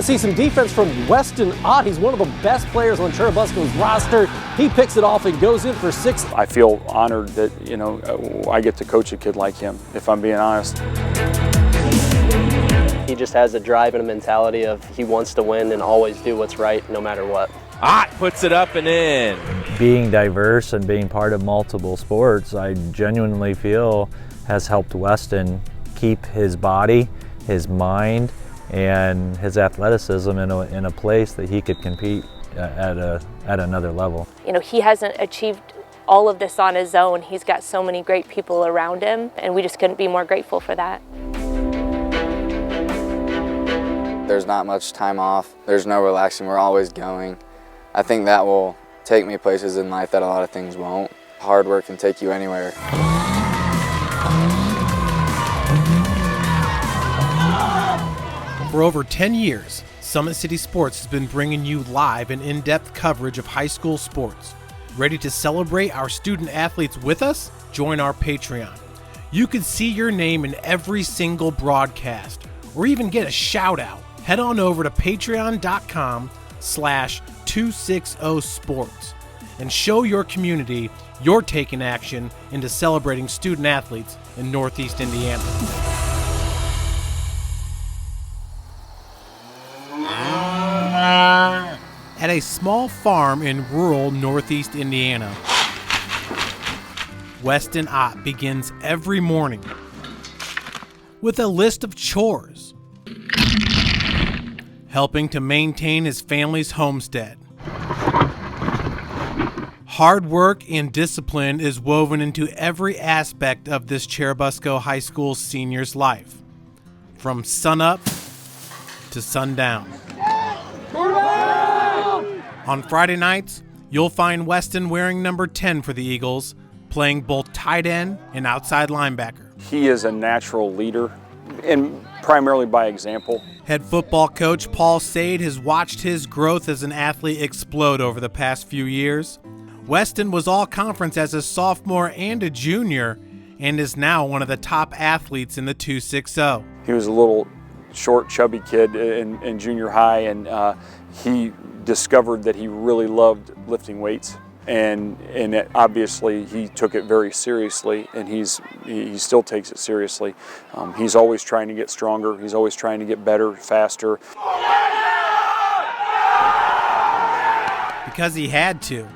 to see some defense from Weston Ott. He's one of the best players on Churubusco's roster. He picks it off and goes in for 6. I feel honored that, I get to coach a kid like him, if I'm being honest. He just has a drive and a mentality of he wants to win and always do what's right no matter what. Ott puts it up and in. Being diverse and being part of multiple sports, I genuinely feel has helped Weston keep his body, his mind, and his athleticism in a place that he could compete at another level. He hasn't achieved all of this on his own. He's got so many great people around him, and we just couldn't be more grateful for that. There's not much time off. There's no relaxing. We're always going. I think that will take me places in life that a lot of things won't. Hard work can take you anywhere. For over 10 years, Summit City Sports has been bringing you live and in-depth coverage of high school sports. Ready to celebrate our student athletes with us? Join our Patreon. You can see your name in every single broadcast, or even get a shout out. Head on over to patreon.com/260sports and show your community you're taking action into celebrating student athletes in Northeast Indiana. At a small farm in rural Northeast Indiana, Weston Ott begins every morning with a list of chores, helping to maintain his family's homestead. Hard work and discipline is woven into every aspect of this Churubusco High School senior's life, from sunup to sundown. On Friday nights, you'll find Weston wearing number 10 for the Eagles, playing both tight end and outside linebacker. He is a natural leader, and primarily by example. Head football coach Paul Sade has watched his growth as an athlete explode over the past few years. Weston was all-conference as a sophomore and a junior, and is now one of the top athletes in the 260. He was a little short, chubby kid in junior high, and he discovered that he really loved lifting weights, and obviously he took it very seriously, and he still takes it seriously. He's always trying to get stronger. He's always trying to get better, faster. Because he had to.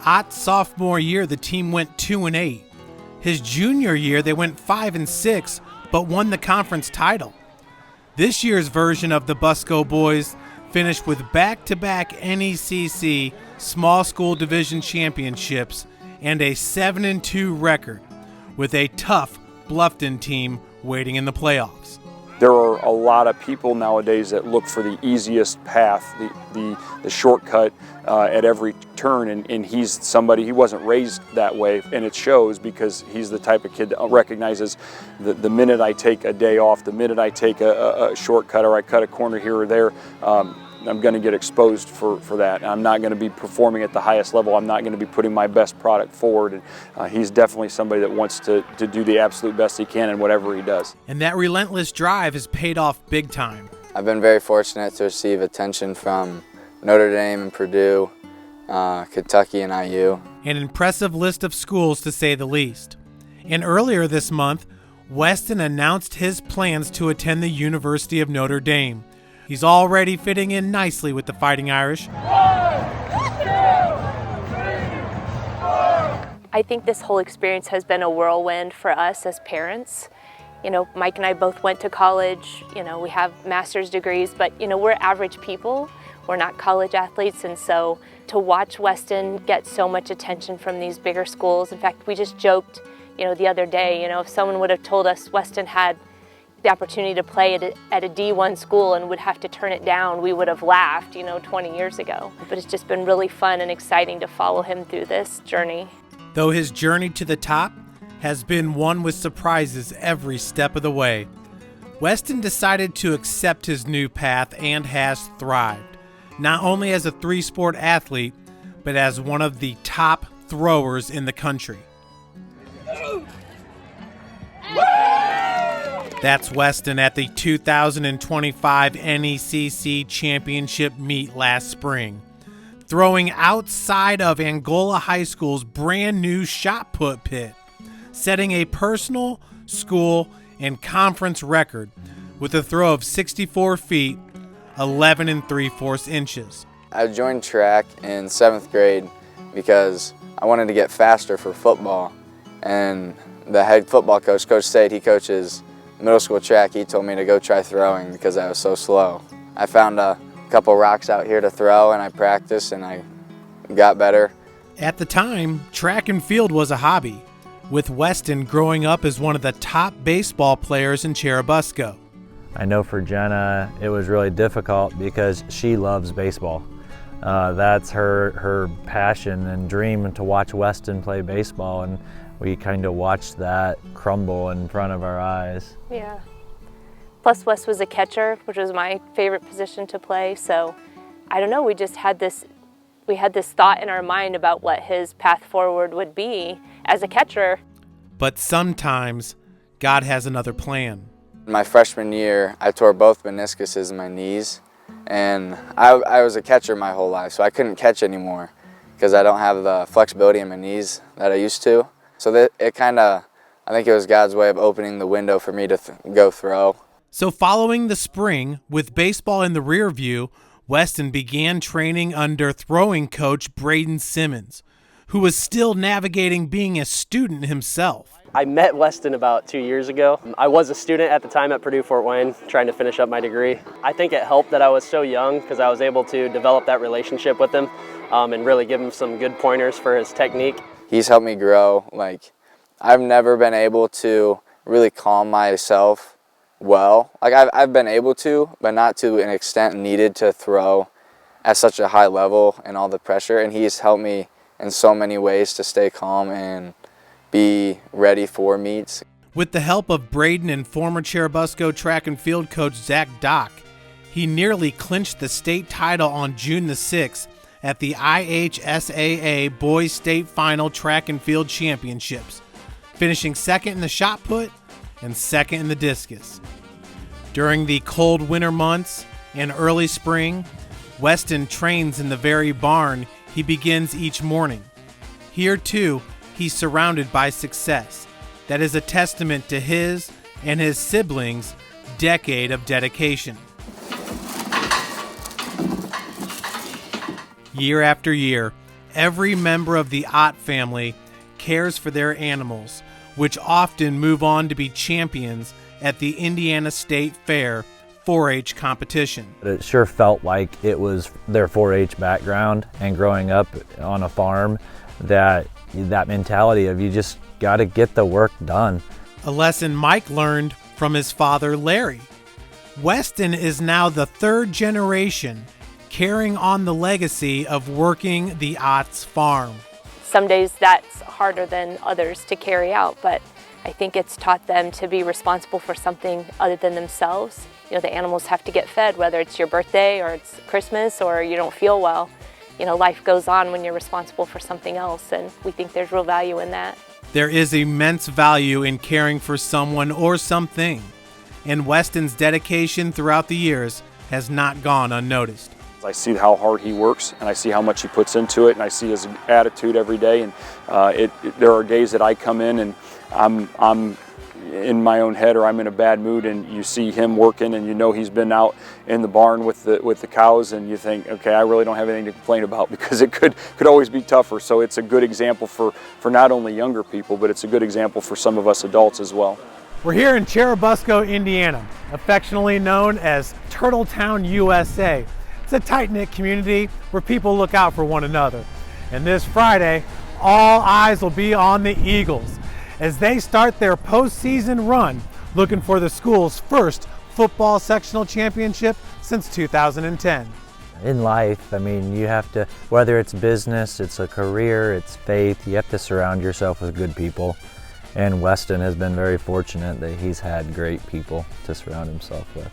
Ott's sophomore year, the team went 2-8. His junior year, they went 5-6, but won the conference title. This year's version of the Busco boys finished with back-to-back NECC Small School Division championships and a 7-2 record, with a tough Bluffton team waiting in the playoffs. There are a lot of people nowadays that look for the easiest path, the shortcut at every turn, and he's somebody, he wasn't raised that way, and it shows because he's the type of kid that recognizes the minute I take a day off, the minute I take a shortcut or I cut a corner here or there, I'm going to get exposed for that. I'm not going to be performing at the highest level. I'm not going to be putting my best product forward. And he's definitely somebody that wants to do the absolute best he can in whatever he does. And that relentless drive has paid off big time. I've been very fortunate to receive attention from Notre Dame and Purdue, Kentucky and IU. An impressive list of schools, to say the least. And earlier this month, Weston announced his plans to attend the University of Notre Dame. He's already fitting in nicely with the Fighting Irish. I think this whole experience has been a whirlwind for us as parents. Mike and I both went to college. We have master's degrees, but we're average people. We're not college athletes, and so to watch Weston get so much attention from these bigger schools. In fact, we just joked, the other day, if someone would have told us Weston had the opportunity to play at a D1 school and would have to turn it down, we would have laughed, 20 years ago. But it's just been really fun and exciting to follow him through this journey. Though his journey to the top has been one with surprises every step of the way, Weston decided to accept his new path and has thrived, not only as a three-sport athlete, but as one of the top throwers in the country. That's Weston at the 2025 NECC Championship meet last spring, throwing outside of Angola High School's brand new shot put pit, setting a personal, school, and conference record with a throw of 64 feet, 11 3/4 inches. I joined track in 7th grade because I wanted to get faster for football, and the head football coach, Coach Sade, he coaches middle school track. He told me to go try throwing because I was so slow. I found a couple rocks out here to throw, and I practiced and I got better. At the time, track and field was a hobby, with Weston growing up as one of the top baseball players in Churubusco. I know for Jenna it was really difficult because she loves baseball. That's her passion and dream, to watch Weston play baseball, and we kind of watched that crumble in front of our eyes. Yeah. Plus Wes was a catcher, which was my favorite position to play, so I don't know, we had this thought in our mind about what his path forward would be as a catcher. But sometimes God has another plan. My freshman year, I tore both meniscuses in my knees, and I was a catcher my whole life, so I couldn't catch anymore because I don't have the flexibility in my knees that I used to. So it kind of, I think it was God's way of opening the window for me to go throw. So following the spring, with baseball in the rear view, Weston began training under throwing coach Braden Simmons, who was still navigating being a student himself. I met Weston about 2 years ago. I was a student at the time at Purdue Fort Wayne, trying to finish up my degree. I think it helped that I was so young because I was able to develop that relationship with him and really give him some good pointers for his technique. He's helped me grow. Like, I've never been able to really calm myself well. Like, I've been able to, but not to an extent needed to throw at such a high level and all the pressure, and he's helped me in so many ways to stay calm and be ready for meets. With the help of Braden and former Churubusco track and field coach Zach Dock, he nearly clinched the state title on June the 6th at the IHSAA Boys State Final Track and Field Championships, finishing second in the shot put and second in the discus. During the cold winter months and early spring, Weston trains in the very barn he begins each morning. Here, too, he's surrounded by success that is a testament to his and his siblings' decade of dedication. Year after year, every member of the Ott family cares for their animals, which often move on to be champions at the Indiana State Fair 4-H competition. It sure felt like it was their 4-H background and growing up on a farm, that mentality of you just got to get the work done. A lesson Mike learned from his father, Larry. Weston is now the third generation carrying on the legacy of working the Ott's farm. Some days that's harder than others to carry out, but I think it's taught them to be responsible for something other than themselves. You know, the animals have to get fed, whether it's your birthday or it's Christmas or you don't feel well. You know, life goes on when you're responsible for something else, and we think there's real value in that. There is immense value in caring for someone or something, and Weston's dedication throughout the years has not gone unnoticed. I see how hard he works, and I see how much he puts into it, and I see his attitude every day. And there are days that I come in and I'm in my own head, or I'm in a bad mood, and you see him working, and you know he's been out in the barn with the cows, and you think, okay, I really don't have anything to complain about, because it could always be tougher. So it's a good example for not only younger people, but it's a good example for some of us adults as well. We're here in Churubusco, Indiana, affectionately known as Turtletown, USA. It's a tight-knit community where people look out for one another. And this Friday, all eyes will be on the Eagles as they start their postseason run, looking for the school's first football sectional championship since 2010. In life, I mean, you have to, whether it's business, it's a career, it's faith, you have to surround yourself with good people. And Weston has been very fortunate that he's had great people to surround himself with.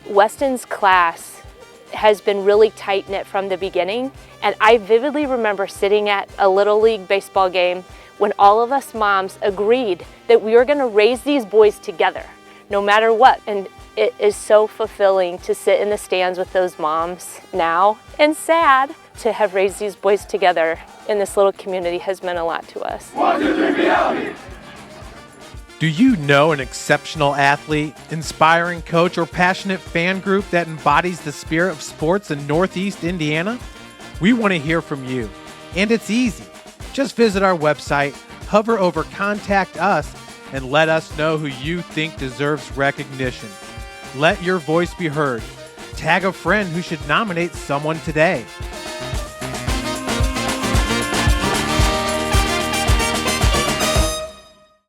Weston's class has been really tight-knit from the beginning, and I vividly remember sitting at a Little League baseball game when all of us moms agreed that we were going to raise these boys together, no matter what. And it is so fulfilling to sit in the stands with those moms now, and sad to have raised these boys together in this little community has meant a lot to us. 1, 2, 3, reality. Do you know an exceptional athlete, inspiring coach, or passionate fan group that embodies the spirit of sports in Northeast Indiana? We want to hear from you, and it's easy. Just visit our website, hover over Contact Us, and let us know who you think deserves recognition. Let your voice be heard. Tag a friend who should nominate someone today.